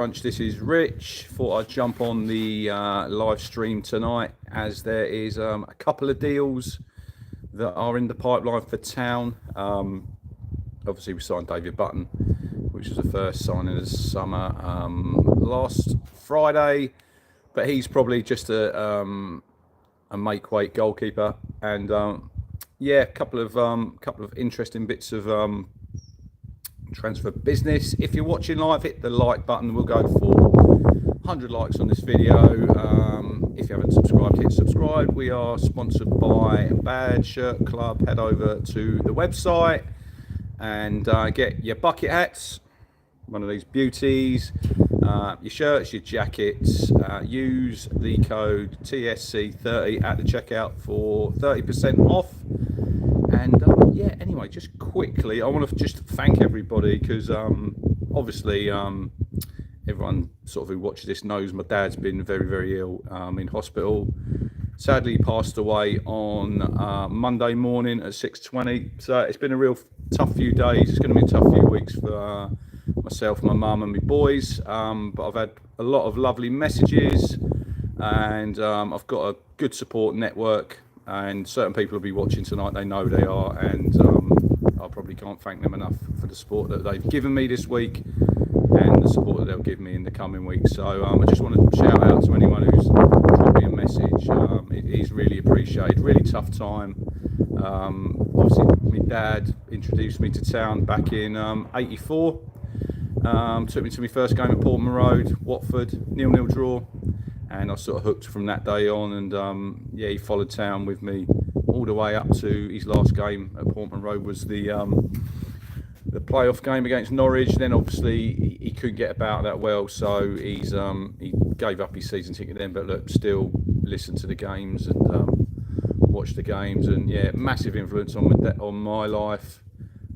Crunch, this is Rich. Thought I'd jump on the live stream tonight as there is a couple of deals that are in the pipeline for Town. Obviously, we signed David Button, which was the first signing of the summer last Friday, but he's probably just a make-weight goalkeeper. And yeah, a couple of interesting bits of transfer business. If you're watching live, hit the like button. We'll go for 100 likes on this video. If you haven't subscribed, hit subscribe. We are sponsored by Bad Shirt Club. Head over to the website and get your bucket hats, one of these beauties, your shirts, your jackets. Use the code TSC30 at the checkout for 30% off. And yeah, anyway, just quickly, I want to just thank everybody because obviously everyone sort of who watches this knows my dad's been very, very ill in hospital. Sadly, he passed away on Monday morning at 6:20. So it's been a real tough few days. It's going to be a tough few weeks for myself, my mum and my boys. But I've had a lot of lovely messages and I've got a good support network. And certain people will be watching tonight, they know they are, and I probably can't thank them enough for the support that they've given me this week and the support that they'll give me in the coming weeks. So I just want to shout out to anyone who's dropped me a message. It is really appreciated. Really tough time. Obviously, my dad introduced me to Town back in '84. Took me to my first game at Portman Road, Watford, 0-0 draw. And I sort of hooked from that day on, and yeah, he followed Town with me all the way up to his last game at Portman Road was the playoff game against Norwich. Then obviously he couldn't get about that well, so he gave up his season ticket then. But look, still listen to the games and watch the games, and yeah, massive influence on my life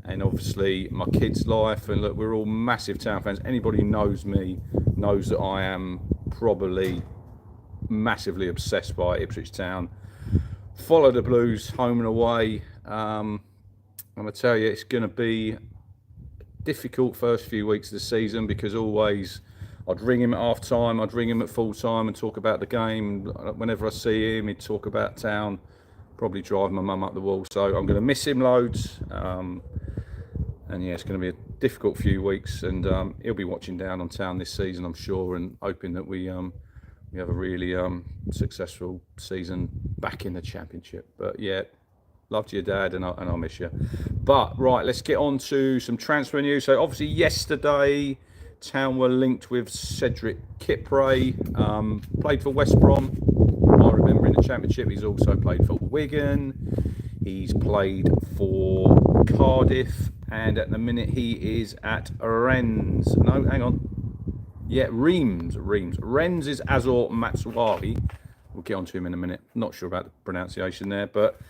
and obviously my kids' life. And look, we're all massive Town fans. Anybody who knows me knows that I am probably massively obsessed by Ipswich Town. Follow the Blues home and away. I'm gonna tell you, it's gonna be difficult first few weeks of the season because always I'd ring him at half time, I'd ring him at full time and talk about the game. Whenever I see him, he'd talk about Town, probably drive my mum up the wall. So I'm gonna miss him loads. And yeah, it's going to be a difficult few weeks, and he'll be watching down on Town this season, I'm sure, and hoping that we have a really successful season back in the Championship. But yeah, love to your dad, and I'll miss you. But right, let's get on to some transfer news. So obviously yesterday, Town were linked with Cedric Kipre, played for West Brom. I remember in the Championship, he's also played for Wigan. He's played for Cardiff, and at the minute he is at Rennes. No, hang on. Yeah, Reims. Rennes is Azor Matusiwa. We'll get on to him in a minute. Not sure about the pronunciation there, but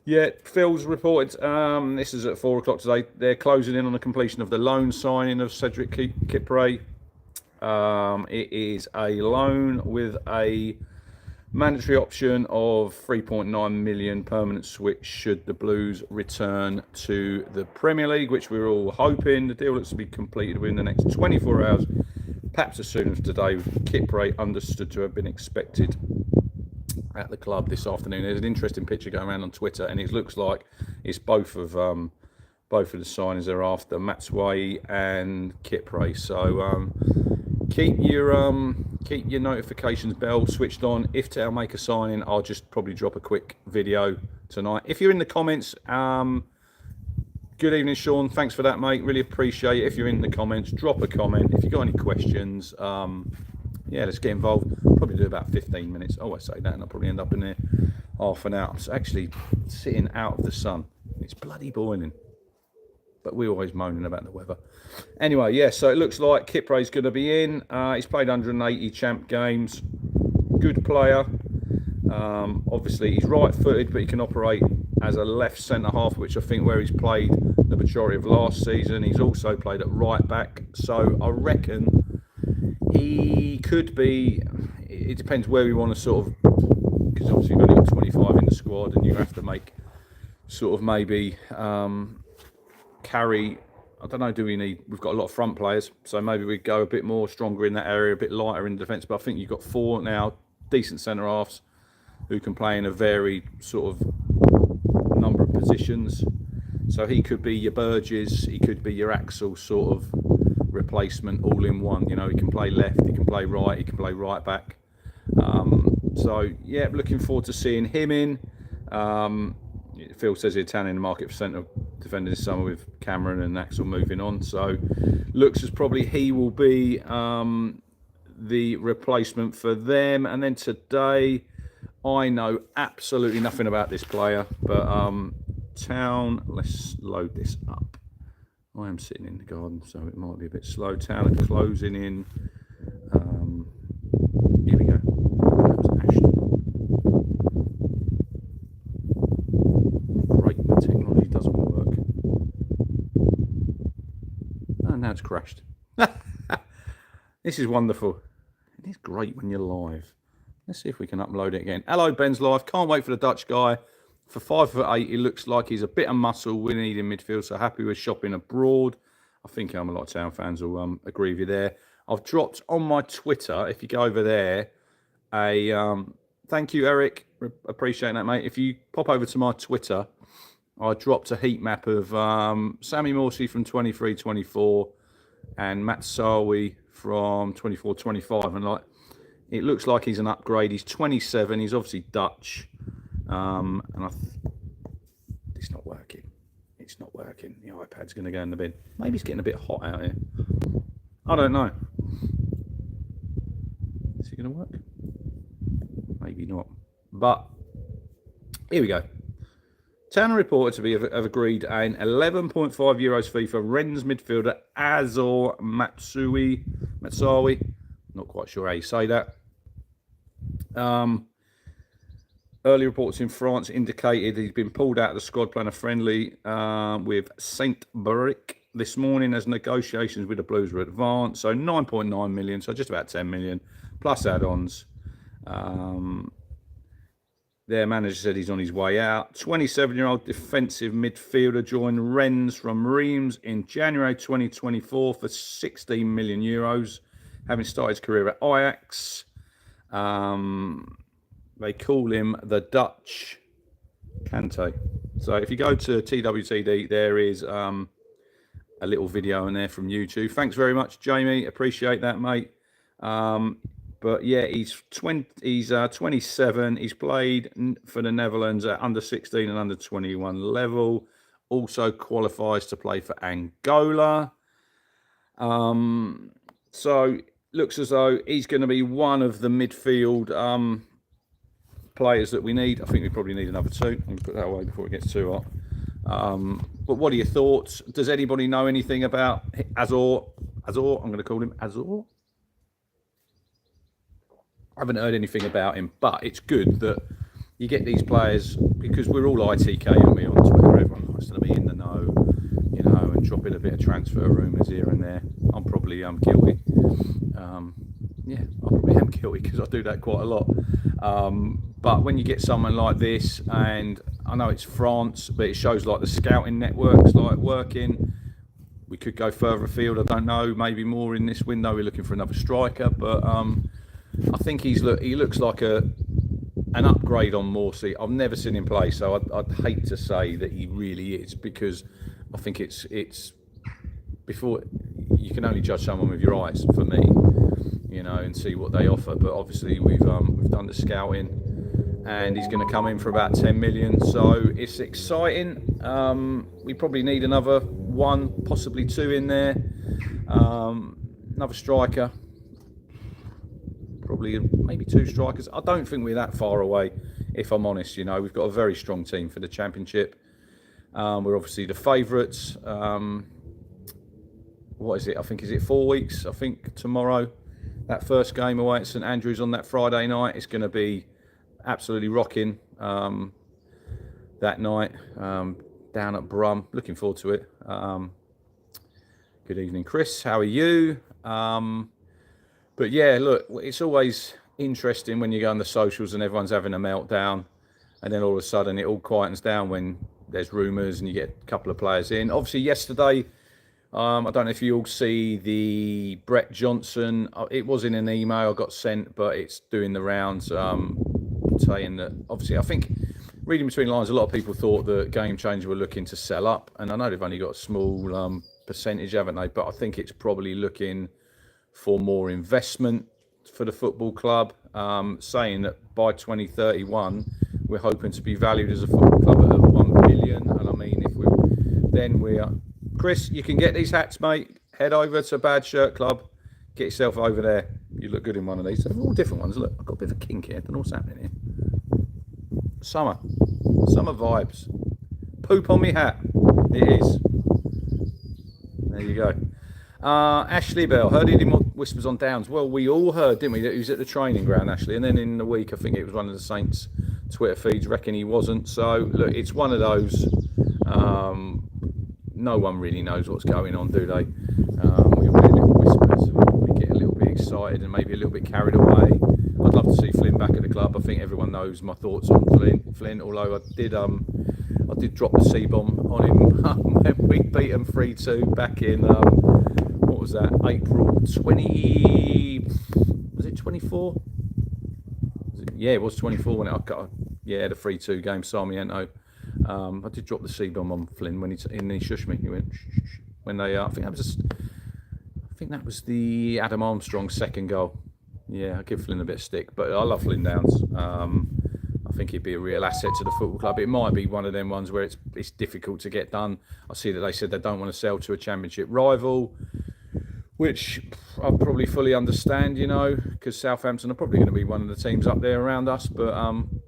yeah, Phil's reported, this is at 4 o'clock today, they're closing in on the completion of the loan signing of Cedric Kipre. It is a loan with a mandatory option of 3.9 million permanent switch should the Blues return to the Premier League, which we're all hoping. The deal looks to be completed within the next 24 hours, perhaps as soon as today. Kipre understood to have been expected at the club this afternoon. There's an interesting picture going around on Twitter, and it looks like it's both of the signings they're after, Matusiwa and Kipre. So keep your notifications bell switched on. If Town make a signing, I'll just probably drop a quick video tonight. If you're in the comments, good evening, Sean. Thanks for that, mate. Really appreciate it. If you're in the comments, drop a comment. If you've got any questions, yeah, let's get involved. Probably do about 15 minutes. I always say that, and I'll probably end up in there half an hour. I'm actually sitting out of the sun. It's bloody boiling. But we're always moaning about the weather. Anyway, yeah, so it looks like Kipre's going to be in. He's played 180 champ games. Good player. Obviously, he's right-footed, but he can operate as a left centre-half, which I think where he's played the majority of last season. He's also played at right-back. So I reckon he could be... It depends where we want to sort of... Because obviously we've only got 25 in the squad, and you have to make sort of maybe... carry I don't know, we've got a lot of front players, so maybe we go a bit more stronger in that area, a bit lighter in defence. But I think you've got 4 now decent centre halves who can play in a varied sort of number of positions. So he could be your Burgess, he could be your Axel sort of replacement all in one. You know, he can play left, he can play right, he can play right back. So yeah, looking forward to seeing him in. Phil says he's in the market for centre defender this summer with Cameron and Axel moving on. So looks as probably he will be the replacement for them. And then today, I know absolutely nothing about this player, but Town, let's load this up. I am sitting in the garden, so it might be a bit slow. Town are closing in. Here we go. That was Ashton. Great, the technology doesn't work. Oh, now it's crashed. This is wonderful. It is great when you're live. Let's see if we can upload it again. Hello, Ben's live. Can't wait for the Dutch guy. For 5'8", he looks like he's a bit of muscle we need in midfield. So happy with shopping abroad. I think a lot of Town fans will agree with you there. I've dropped on my Twitter, if you go over there, thank you, Eric. Appreciate that, mate. If you pop over to my Twitter, I dropped a heat map of Sammy Morsey from 23-24 and Matt Sarwi from 24-25. And like, it looks like he's an upgrade. He's 27. He's obviously Dutch. And it's not working. It's not working. The iPad's going to go in the bin. Maybe it's getting a bit hot out here. I don't know. Is it going to work? Maybe not. But here we go. Town reported to be have agreed an 11.5 euros fee for Rennes midfielder Azor Matusiwa. Not quite sure how you say that. Early reports in France indicated he's been pulled out of the squad playing a friendly with Saint-Brieuc this morning as negotiations with the Blues were advanced. So 9.9 million, so just about 10 million, plus add-ons. Their manager said he's on his way out. 27-year-old defensive midfielder joined Rennes from Reims in January 2024 for 16 million euros, having started his career at Ajax. They call him the Dutch Kante. So if you go to TWTD, there is a little video in there from YouTube. Thanks very much, Jamie. Appreciate that, mate. But yeah, he's 27. He's played for the Netherlands at under 16 and under 21 level. Also qualifies to play for Angola. So looks as though he's going to be one of the midfield players that we need. I think we probably need another 2. I'm going to put that away before it gets too hot. But what are your thoughts? Does anybody know anything about Azor? I'm going to call him Azor. I haven't heard anything about him, but it's good that you get these players because we're all ITK, aren't we, on Twitter? Everyone likes to be in the know, you know, and drop in a bit of transfer rumours here and there. I'm probably guilty. Yeah, I probably am guilty because I do that quite a lot. But when you get someone like this, and I know it's France, but it shows like the scouting networks like working. We could go further afield. I don't know. Maybe more in this window. We're looking for another striker, but I think he looks like an upgrade on Morsey. I've never seen him play, so I'd hate to say that he really is because I think it's before you can only judge someone with your eyes. For me, you know, and see what they offer. But obviously we've done the scouting, and he's going to come in for about 10 million. So it's exciting. We probably need another 1, possibly 2 in there. Another striker. Probably maybe 2 strikers. I don't think we're that far away, if I'm honest. You know, we've got a very strong team for the championship. We're obviously the favourites. What is it? I think, is it 4 weeks? I think tomorrow, that first game away at St Andrews on that Friday night, it's going to be absolutely rocking that night down at Brum. Looking forward to it. Good evening, Chris. How are you? But yeah, look, it's always interesting when you go on the socials and everyone's having a meltdown, and then all of a sudden it all quietens down when there's rumours and you get a couple of players in. Obviously, yesterday I don't know if you all see the Brett Johnson. It was in an email I got sent, but it's doing the rounds, saying that obviously I think reading between lines, a lot of people thought that Game Changer were looking to sell up, and I know they've only got a small percentage, haven't they? But I think it's probably looking for more investment for the football club, saying that by 2031 we're hoping to be valued as a football club at 1 billion. And I mean, if we are. Chris, you can get these hats, mate. Head over to Bad Shirt Club. Get yourself over there. You look good in one of these. They're all different ones. Look, I've got a bit of a kink here. I don't know what's happening here. Summer vibes. Poop on me hat. It is. There you go. Ashley Bell, heard any more whispers on Downs? Well, we all heard, didn't we, that he was at the training ground, Ashley, and then in the week I think it was one of the Saints Twitter feeds reckon he wasn't. So look, it's one of those, no one really knows what's going on, do they? We all hear little whispers and we get a little bit excited and maybe a little bit carried away. I'd love to see Flynn back at the club. I think everyone knows my thoughts on Flynn, although I did drop the C-bomb on him when we beat him 3-2 back in what was that, April 20, was it 24? Yeah, it was 24 when I got the 3-2 game, Sarmiento. I did drop the C-bomb on Flynn when he shushed me. He went shh, shh, when they I think that was the Adam Armstrong second goal. Yeah, I give Flynn a bit of stick, but I love Flynn Downs. I think he'd be a real asset to the football club. It might be one of them ones where it's difficult to get done. I see that they said they don't want to sell to a championship rival, which I probably fully understand, because Southampton are probably going to be one of the teams up there around us. But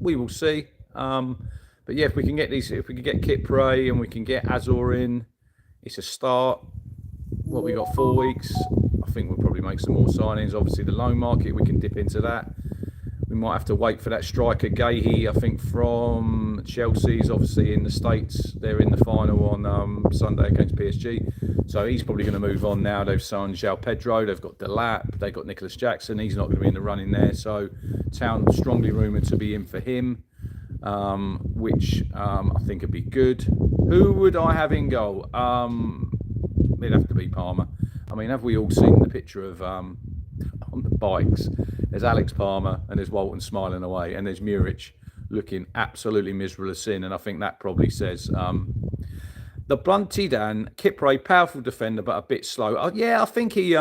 we will see. But yeah, if we can get Kipre and we can get Azor in, it's a start. What, we got 4 weeks. I think we'll probably make some more signings. Obviously, the loan market, we can dip into that. We might have to wait for that striker Gahey, I think, from Chelsea's obviously in the States. They're in the final on Sunday against PSG. So he's probably going to move on now. They've signed João Pedro. They've got Delap. They've got Nicholas Jackson. He's not going to be in the running there. So Town strongly rumoured to be in for him, which I think would be good. Who would I have in goal? It'd have to be Palmer. I mean, have we all seen the picture of on the bikes? There's Alex Palmer and there's Walton smiling away, and there's Muric looking absolutely miserable as sin. And I think that probably says the Blunty Dan Kipre, powerful defender but a bit slow. I think he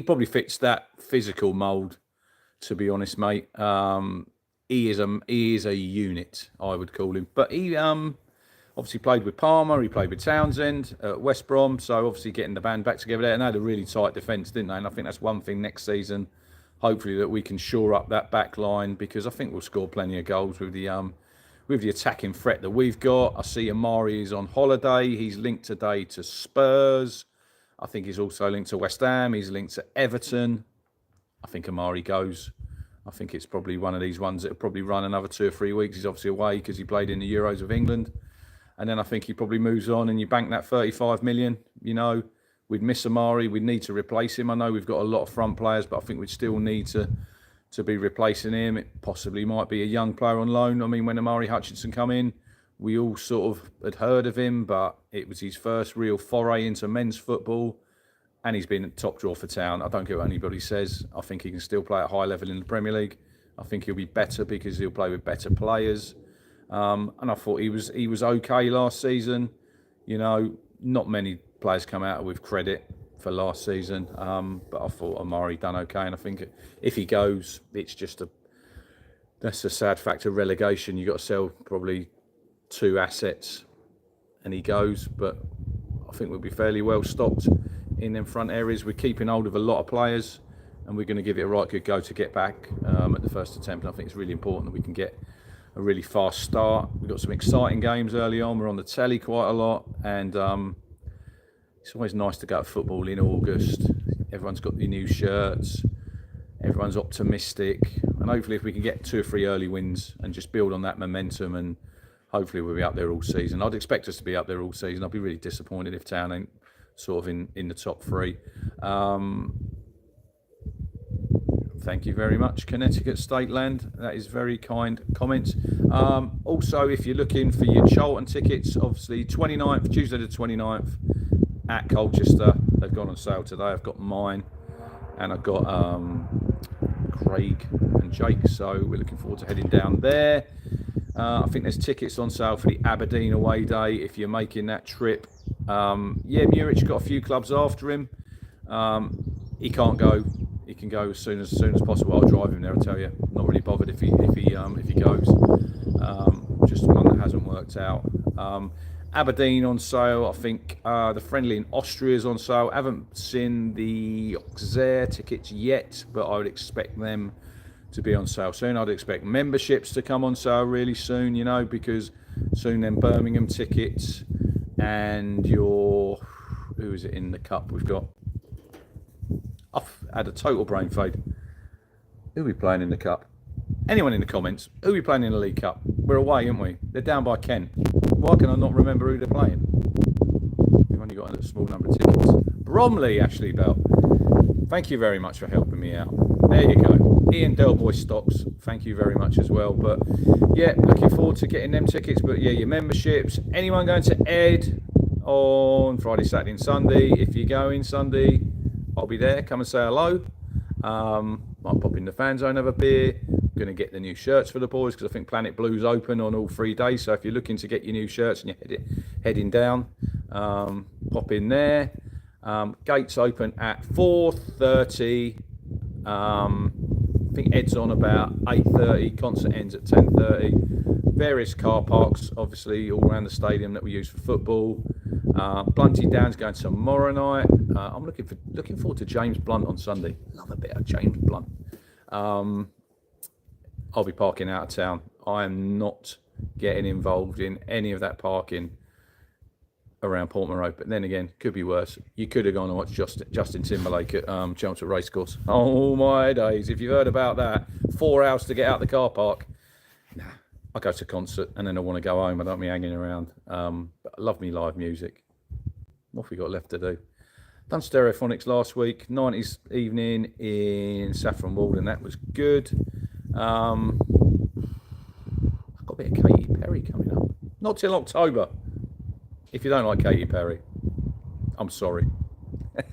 probably fits that physical mould. To be honest, mate, he is a unit, I would call him. But he obviously played with Palmer, he played with Townsend at West Brom, so obviously getting the band back together there, and they had a really tight defence, didn't they? And I think that's one thing next season, hopefully, that we can shore up that back line, because I think we'll score plenty of goals with the attacking threat that we've got. I see Amari is on holiday. He's linked today to Spurs. I think he's also linked to West Ham. He's linked to Everton. I think Amari goes. I think it's probably one of these ones that will probably run another 2 or 3 weeks. He's obviously away because he played in the Euros of England. And then I think he probably moves on, and you bank that 35 million. We'd miss Amari. We'd need to replace him. I know we've got a lot of front players, but I think we'd still need to be replacing him. It possibly might be a young player on loan. I mean, when Amari Hutchinson come in, we all sort of had heard of him, but it was his first real foray into men's football, and he's been a top draw for Town. I don't care what anybody says. I think he can still play at high level in the Premier League. I think he'll be better because he'll play with better players. And I thought he was okay last season. Not many players come out with credit for last season, but I thought Amari done okay, and I think if he goes, it's just that's a sad fact of relegation. You got to sell probably 2 assets, and he goes. But I think we'll be fairly well stocked in them front areas. We're keeping hold of a lot of players, and we're going to give it a right good go to get back at the first attempt. And I think it's really important that we can get a really fast start. We've got some exciting games early on. We're on the telly quite a lot, and it's always nice to go to football in August. Everyone's got the new shirts. Everyone's optimistic, and hopefully if we can get 2 or 3 early wins and just build on that momentum, and hopefully we'll be up there all season. I'd expect us to be up there all season. I'd be really disappointed if Town ain't sort of in the top 3. Thank you very much, Connecticut State Land. That is very kind comment. Also, if you're looking for your Charlton tickets, obviously Tuesday the 29th, at Colchester. They've gone on sale today. I've got mine, and I've got Craig and Jake. So we're looking forward to heading down there. I think there's tickets on sale for the Aberdeen away day if you're making that trip. Yeah, Murich's got a few clubs after him. He can't go. He can go as soon as possible. I'll drive him there. I'll tell you. Not really bothered if he goes. Just one that hasn't worked out. Aberdeen on sale. I think the friendly in Austria is on sale. I haven't seen the Auxerre tickets yet, but I would expect them to be on sale soon. I'd expect memberships to come on sale really soon, you know, because soon then Birmingham tickets and who is it in the cup we've got? I've had a total brain fade. Who are we playing in the cup? Anyone in the comments? Who are we playing in the League Cup? We're away, aren't we? They're down by Kent. Why can I not remember who they're playing? We've only got a small number of tickets. Bromley, Ashley Bell. Thank you very much for helping me out. There you go. Ian Delboy Stocks, thank you very much as well. But yeah, looking forward to getting them tickets. But yeah, your memberships. Anyone going to Ed on Friday, Saturday and Sunday? If you're going Sunday, I'll be there. Come and say hello. Might pop in the fan zone, have a beer. Going to get the new shirts for the boys because I think Planet Blue's open on all 3 days. So if you're looking to get your new shirts and you're heading down, pop in there. Gates open at 4:30. I think Ed's on about 8:30. Concert ends at 10:30. Various car parks, obviously, all around the stadium that we use for football. Blunty Down's going tomorrow night. I'm looking forward to James Blunt on Sunday. Love a bit of James Blunt. I'll be parking out of town. I am not getting involved in any of that parking around Portman Road. But then again, could be worse. You could have gone and watched Justin Timberlake at Chelmsford Racecourse. Oh my days. If you've heard about that, 4 hours to get out the car park. Nah, I go to concert and then I want to go home. I don't be hanging around. But I love me live music. What have we got left to do? Done Stereophonics last week. 90s evening in Saffron Walden. That was good. I've got a bit of Katy Perry coming up. Not till October. If you don't like Katy Perry, I'm sorry. I've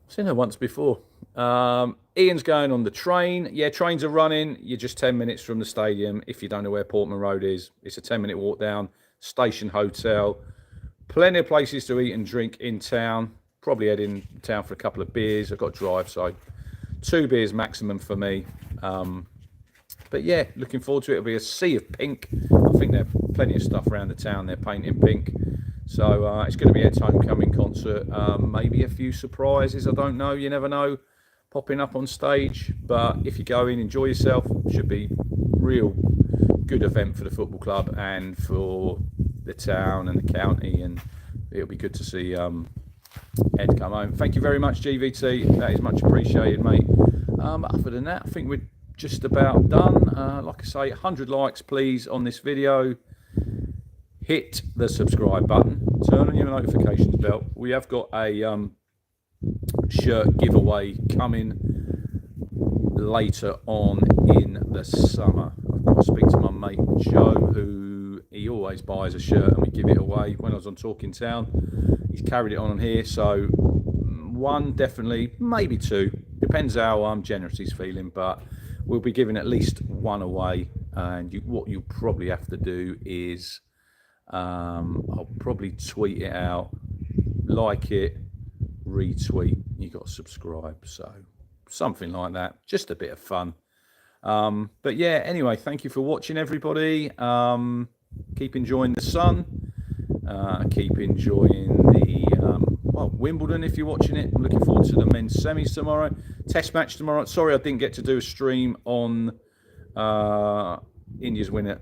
seen her once before. Ian's going on the train. Yeah, trains are running. You're just 10 minutes from the stadium. If you don't know where Portman Road is, it's a 10-minute walk down. Station Hotel. Plenty of places to eat and drink in town. Probably head in town for a couple of beers. I've got to drive, so 2 beers maximum for me. But yeah, looking forward to it. It'll be a sea of pink. I think there's plenty of stuff around the town. They're painting pink. So it's going to be Ed's homecoming concert. Maybe a few surprises. I don't know. You never know. Popping up on stage. But if you go in, enjoy yourself. Should be real good event for the football club and for the town and the county. And it'll be good to see Ed come home. Thank you very much, GVT. That is much appreciated, mate. Other than that, I think we're just about done. Like I say, 100 likes please on this video. Hit the subscribe button, turn on your notifications bell. We have got a shirt giveaway coming later on in the summer. I've got to speak to my mate Joe, who he always buys a shirt and we give it away. When I was on Talking Town, he's carried it on here, so 1 definitely, maybe 2, depends how generous he's feeling, but we'll be giving at least 1 away. And what you probably have to do is I'll probably tweet it out, like it, retweet, you got to subscribe, so something like that, just a bit of fun. But yeah, anyway, thank you for watching, everybody. Keep enjoying the sun, keep enjoying the Wimbledon if you're watching it. I'm looking forward to the men's semis tomorrow, test match tomorrow. Sorry I didn't get to do a stream on India's win at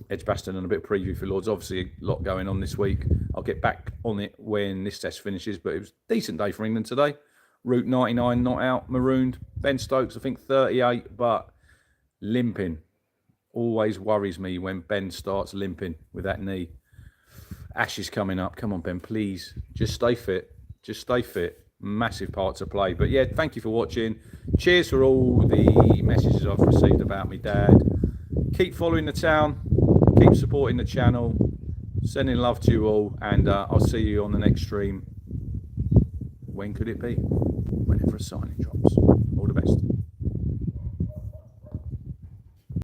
Edgbaston and a bit of preview for Lords. Obviously a lot going on this week. I'll get back on it when this test finishes, but it was a decent day for England today. Route 99 not out, marooned. Ben Stokes I think 38, but limping. Always worries me when Ben starts limping with that knee. Ashes coming up. Come on, Ben, please. Just stay fit. Just stay fit. Massive part to play. But yeah, thank you for watching. Cheers for all the messages I've received about me dad. Keep following the town. Keep supporting the channel. Sending love to you all, and I'll see you on the next stream. When could it be? Whenever a signing drops. All the best.